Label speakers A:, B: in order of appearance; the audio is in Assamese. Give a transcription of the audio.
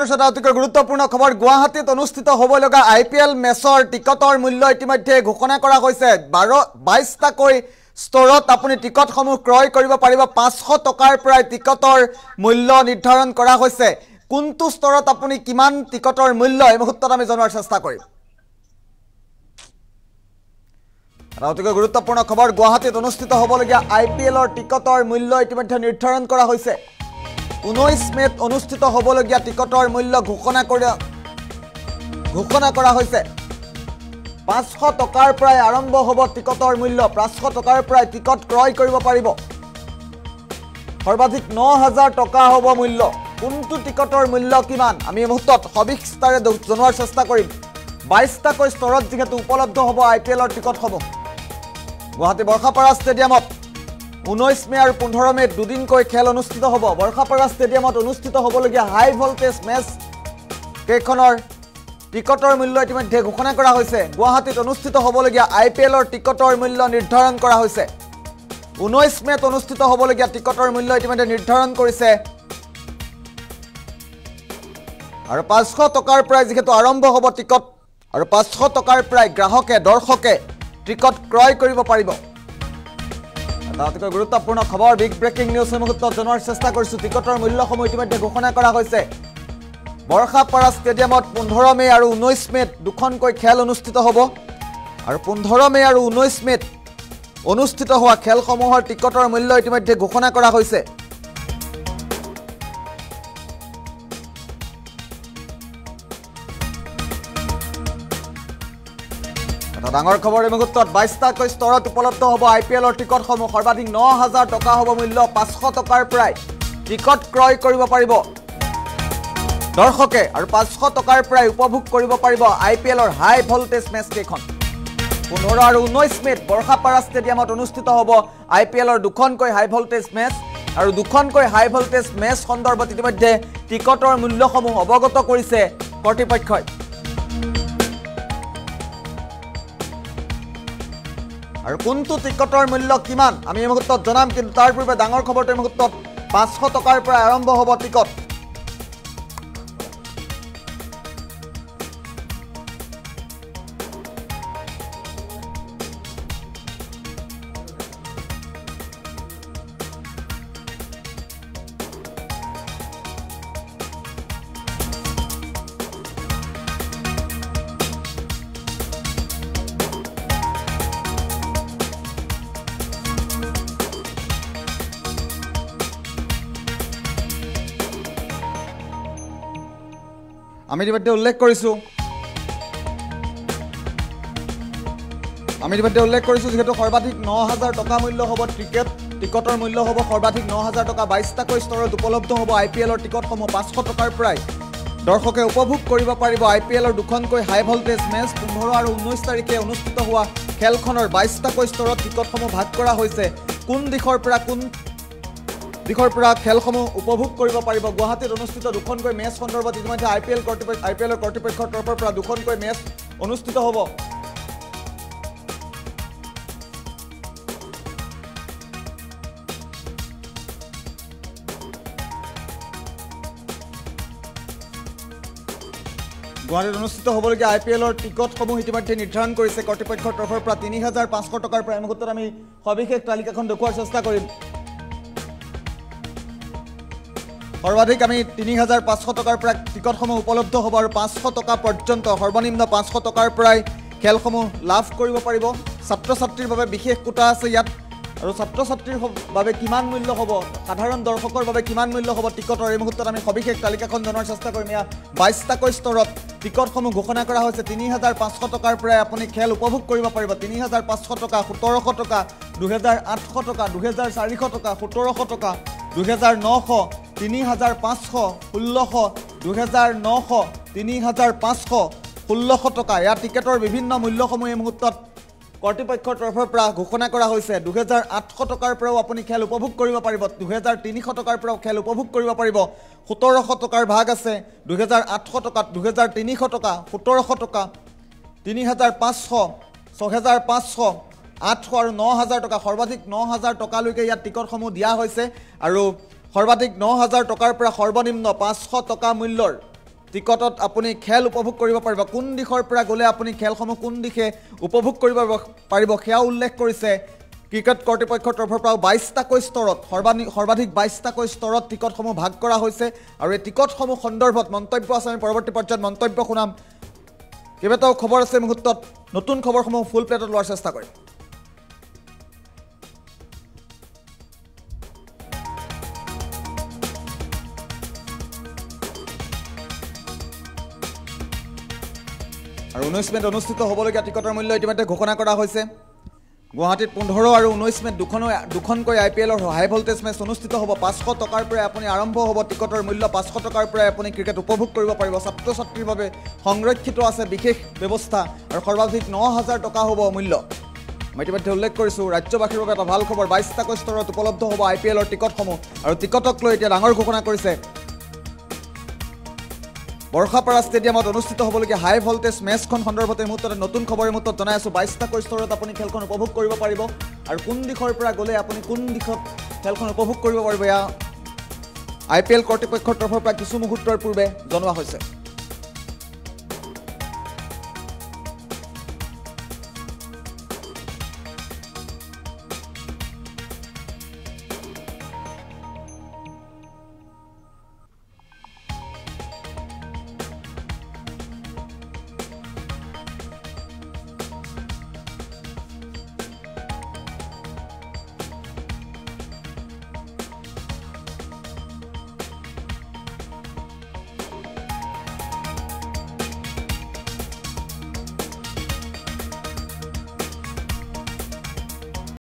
A: অতিকৈ গুৰুত্বপূৰ্ণ খবৰ গুৱাহাটীত অনুষ্ঠিত হ'ব লগা IPL মেচৰ টিকটৰ মূল্য ইতিমধ্যে ঘোষণা কৰা হৈছে 22টাকৈ ষ্টৰত আপুনি টিকটসমূহ ক্ৰয় কৰিব পাৰিব 500 টকাৰ প্ৰায় টিকটৰ মূল্য নিৰ্ধাৰণ কৰা হৈছে কোনটো ষ্টৰত আপুনি কিমান টিকটৰ মূল্য এই মুহূৰ্তত আমি জনাৰ চেষ্টা কৰিম অতিকৈ গুৰুত্বপূৰ্ণ খবৰ গুৱাহাটীত অনুষ্ঠিত হ'ব লগা IPLৰ টিকটৰ মূল্য ইতিমধ্যে নিৰ্ধাৰণ কৰা হৈছে 19 মেত অনুষ্ঠিত হ'বলগীয়া টিকটৰ মূল্য ঘোষণা কৰা হৈছে 500 টকাৰ প্ৰায় আৰম্ভ হ'ব টিকটৰ মূল্য 500 টকাৰ প্ৰায় টিকট ক্ৰয় কৰিব পাৰিব সৰ্বাধিক 9000 টকা হ'ব মূল্য কোনটো টিকটৰ মূল্য কিমান আমি এই মুহূৰ্তত সবিস্তাৰে জনোৱাৰ চেষ্টা কৰিম 22টাকৈ ষ্টৰত যেহেতু উপলব্ধ হ'ব IPLৰ টিকটসমূহ গুৱাহাটী বৰ্ষাপাৰা ষ্টেডিয়ামত 19 মে আৰু 15 মে দুদিনকৈ খেল অনুষ্ঠিত হ'ব বৰ্ষাপাৰা ষ্টেডিয়ামত অনুষ্ঠিত হ'বলগীয়া হাই ভল্টেজ মেচ কেইখনৰ টিকটৰ মূল্য ইতিমধ্যে ঘোষণা কৰা হৈছে গুৱাহাটীত অনুষ্ঠিত হ'বলগীয়া IPLৰ টিকটৰ মূল্য নিৰ্ধাৰণ কৰা হৈছে 19 মেত অনুষ্ঠিত হ'বলগীয়া টিকটৰ মূল্য ইতিমধ্যে নিৰ্ধাৰণ কৰিছে আৰু 500 টকাৰ প্ৰায় যেহেতু আৰম্ভ হ'ব টিকট আৰু 500 টকাৰ প্ৰায় গ্ৰাহকে দৰ্শকে টিকট ক্ৰয় কৰিব পাৰিব অতিকৈ গুৰুত্বপূৰ্ণ খবৰ বিগ ব্ৰেকিং নিউজ মুহূৰ্তত জনোৱাৰ চেষ্টা কৰিছো টিকটৰ মূল্যসমূহ ইতিমধ্যে ঘোষণা কৰা হৈছে বৰ্ষাপাৰা ষ্টেডিয়ামত 15 মে আৰু 19 মেত দুখনকৈ খেল অনুষ্ঠিত হ'ব আৰু 15 মে আৰু 19 মেত অনুষ্ঠিত হোৱা খেলসমূহৰ টিকটৰ মূল্য ইতিমধ্যে ঘোষণা কৰা হৈছে ডাঙৰ খবৰ এই মুহূৰ্তত 22টাকৈ ষ্টৰত উপলব্ধ হ'ব IPLৰ টিকটসমূহ সৰ্বাধিক 9000 টকা হ'ব মূল্য 500 টকাৰ প্ৰায় টিকট ক্ৰয় কৰিব পাৰিব দৰ্শকে আৰু 500 টকাৰ প্ৰায় উপভোগ কৰিব পাৰিব IPLৰ হাই ভল্টেজ মেচ কেইখন 15 আৰু 19 মেত বৰ্ষাপাৰা ষ্টেডিয়ামত অনুষ্ঠিত হ'ব IPLৰ দুখনকৈ হাই ভল্টেজ মেচ আৰু দুখনকৈ হাই ভল্টেজ মেচ সন্দৰ্ভত ইতিমধ্যে টিকটৰ মূল্যসমূহ অৱগত কৰিছে কৰ্তৃপক্ষই আৰু কোনটো টিকটৰ মূল্য কিমান আমি এই মুহূৰ্তত জনাম কিন্তু তাৰ পূৰ্বে ডাঙৰ খবৰটো এই মুহূৰ্তত 500 টকাৰ পৰা আৰম্ভ হ'ব টিকট আমি ইতিমধ্যে উল্লেখ কৰিছো যেহেতু সৰ্বাধিক 9000 টকা মূল্য হ'ব টিকটৰ মূল্য হ'ব সৰ্বাধিক 9000 টকা 22টাকৈ ষ্টৰত উপলব্ধ হ'ব IPLৰ টিকটসমূহ 500 টকাৰ প্ৰায় দৰ্শকে উপভোগ কৰিব পাৰিব IPLৰ দুখনকৈ হাই ভল্টেজ মেচ 15 আৰু 19 তাৰিখে অনুষ্ঠিত হোৱা খেলখনৰ 22টাকৈ ষ্টৰত টিকটসমূহ ভাগ কৰা হৈছে কোন দিশৰ পৰা খেলসমূহ উপভোগ কৰিব পাৰিব গুৱাহাটীত অনুষ্ঠিত দুখনকৈ মেচ সন্দৰ্ভত ইতিমধ্যে IPLৰ কৰ্তৃপক্ষৰ তৰফৰ পৰা দুখনকৈ মেচ অনুষ্ঠিত হ'ব গুৱাহাটীত অনুষ্ঠিত হ'বলগীয়া IPLৰ টিকটসমূহ ইতিমধ্যে নিৰ্ধাৰণ কৰিছে কৰ্তৃপক্ষৰ তৰফৰ পৰা 3500 টকাৰ পৰা এই মুহূৰ্তত আমি সবিশেষ তালিকাখন দেখুওৱাৰ চেষ্টা কৰিম সৰ্বাধিক আমি 3500 টকাৰ পৰা টিকটসমূহ উপলব্ধ হ'ব আৰু 500 টকা পৰ্যন্ত সৰ্বনিম্ন 500 টকাৰ প্ৰায় খেলসমূহ লাভ কৰিব পাৰিব ছাত্ৰ ছাত্ৰীৰ বাবে বিশেষ কোটা আছে ইয়াত আৰু ছাত্ৰ ছাত্ৰীৰ বাবে কিমান মূল্য হ'ব সাধাৰণ দৰ্শকৰ বাবে কিমান মূল্য হ'ব টিকটৰ এই মুহূৰ্তত আমি সবিশেষ তালিকাখন জনাৰ চেষ্টা কৰিম ইয়া 22টাকৈ ষ্টৰত টিকটসমূহ ঘোষণা কৰা হৈছে 3500 টকাৰ পৰা আপুনি খেল উপভোগ কৰিব পাৰিব 3500 টকা 1700 টকা 2800 টকা 2400 টকা 1700 টকা 2900 3500 1600 2900 3500 1600 টকা ইয়াৰ টিকেটৰ বিভিন্ন মূল্যসমূহ এই মুহূৰ্তত কৰ্তৃপক্ষৰ তৰফৰ পৰা ঘোষণা কৰা হৈছে 2800 টকাৰ পৰাও আপুনি খেল উপভোগ কৰিব পাৰিব 2300 টকাৰ পৰাও খেল উপভোগ কৰিব পাৰিব 1700 টকাৰ ভাগ আছে 2800 টকা 2300 টকা 1700 টকা 3500 6500 800 আৰু 9000 টকা সৰ্বাধিক 9000 টকালৈকে ইয়াত টিকটসমূহ দিয়া হৈছে আৰু সৰ্বাধিক 9000 টকাৰ পৰা সৰ্বনিম্ন 500 টকা মূল্যৰ টিকটত আপুনি খেল উপভোগ কৰিব পাৰিব কোন দিশৰ পৰা গ'লে আপুনি খেলসমূহ কোন দিশে উপভোগ কৰিব পাৰিব সেয়া উল্লেখ কৰিছে ক্ৰিকেট কৰ্তৃপক্ষৰ তৰফৰ পৰা 22টাকৈ স্তৰত সৰ্বাধিক 22টাকৈ স্তৰত টিকটসমূহ ভাগ কৰা হৈছে আৰু এই টিকটসমূহ সন্দৰ্ভত মন্তব্য আছে আমি পৰৱৰ্তী পৰ্যায়ত মন্তব্য শুনাম কেইবাটাও খবৰ আছে মুহূৰ্তত নতুন খবৰসমূহ ফুল প্লেটত লোৱাৰ চেষ্টা কৰিম আৰু 19 মেত অনুষ্ঠিত হ'বলগীয়া টিকটৰ মূল্য ইতিমধ্যে ঘোষণা কৰা হৈছে গুৱাহাটীত 15 আৰু 19 মেত দুখনকৈ IPLৰ হাই ভল্টেজ মেচ অনুষ্ঠিত হ'ব 500 টকাৰ পৰাই আপুনি আৰম্ভ হ'ব টিকটৰ মূল্য 500 টকাৰ পৰাই আপুনি ক্ৰিকেট উপভোগ কৰিব পাৰিব ছাত্ৰ ছাত্ৰীৰ বাবে সংৰক্ষিত আছে বিশেষ ব্যৱস্থা আৰু সৰ্বাধিক 9000 টকা হ'ব মূল্য মই ইতিমধ্যে উল্লেখ কৰিছোঁ ৰাজ্যবাসীৰ বাবে এটা ভাল খবৰ 22টাকৈ স্তৰত উপলব্ধ হ'ব IPLৰ টিকটসমূহ আৰু টিকটক লৈ এতিয়া ডাঙৰ ঘোষণা কৰিছে বৰ্ষাপাৰা ষ্টেডিয়ামত অনুষ্ঠিত হ'বলগীয়া হাই ভল্টেজ মেচখন সন্দৰ্ভতে মুহূৰ্ততে নতুন খবৰৰ মুহূৰ্তত জনাই আছোঁ 22টাকৈ স্তৰত আপুনি খেলখন উপভোগ কৰিব পাৰিব আৰু কোন দিশৰ পৰা গ'লে আপুনি কোন দিশত খেলখন উপভোগ কৰিব পাৰিব এয়া IPL কৰ্তৃপক্ষৰ তৰফৰ পৰা কিছু মুহূৰ্তৰ পূৰ্বে জনোৱা হৈছে